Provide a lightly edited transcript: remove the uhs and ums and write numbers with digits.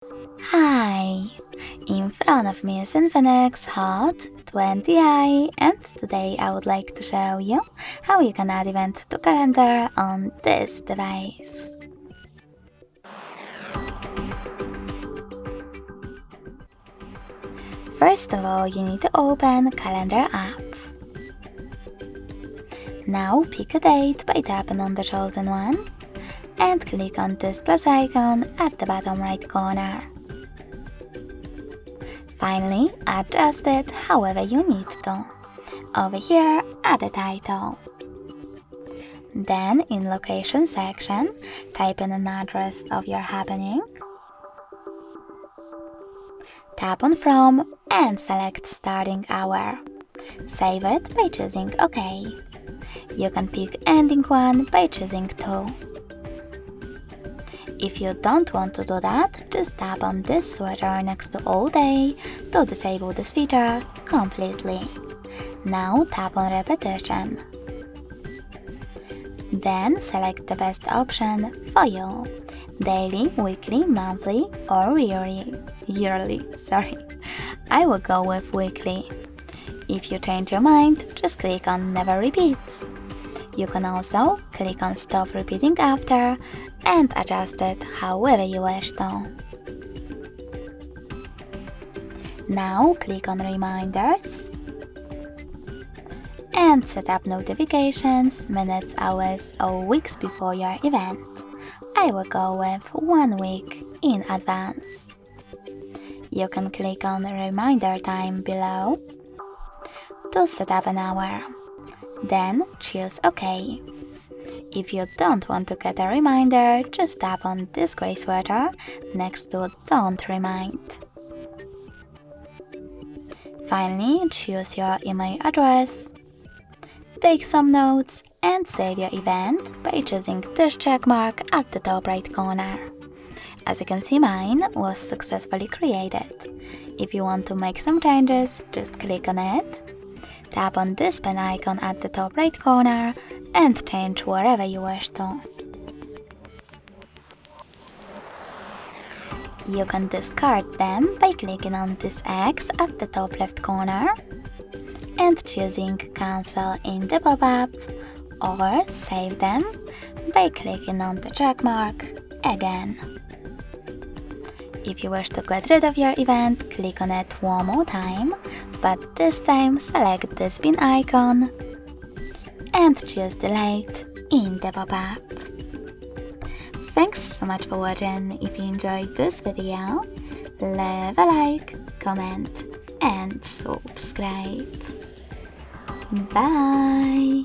Hi! In front of me is INFINIX Hot 20i, and today I would like to show you how you can add events to calendar on this device. First of all, you need to open Calendar app. Now pick a date by tapping on the chosen one and click on this plus icon at the bottom right corner. Finally, adjust it however you need to. Over here, add a title. Then, in location section, type in an address of your happening. Tap on From and select Starting Hour. Save it by choosing OK. You can pick Ending One by choosing 2. If you don't want to do that, just tap on this sweater next to All Day to disable this feature completely. Now tap on Repetition. Then select the best option for you: daily, weekly, monthly, or yearly. I will go with weekly. If you change your mind, just click on Never Repeats. You can also click on Stop Repeating After and adjust it however you wish to. Now click on Reminders and set up notifications minutes, hours, or weeks before your event. I will go with 1 week in advance. You can click on Reminder Time below to set up an hour. Then choose OK. If you don't want to get a reminder, just tap on this gray sweater next to Don't Remind. Finally, choose your email address. Take some notes and save your event by choosing this check mark at the top right corner. As you can see, mine was successfully created. If you want to make some changes, just click on it. Tap on this pen icon at the top right corner and change wherever you wish to. You can discard them by clicking on this X at the top left corner and choosing Cancel in the pop-up, or save them by clicking on the check mark again. If you wish to get rid of your event, click on it one more time, but this time select this pin icon and choose Delete in the pop-up. Thanks so much for watching. If you enjoyed this video, leave a like, comment and subscribe. Bye!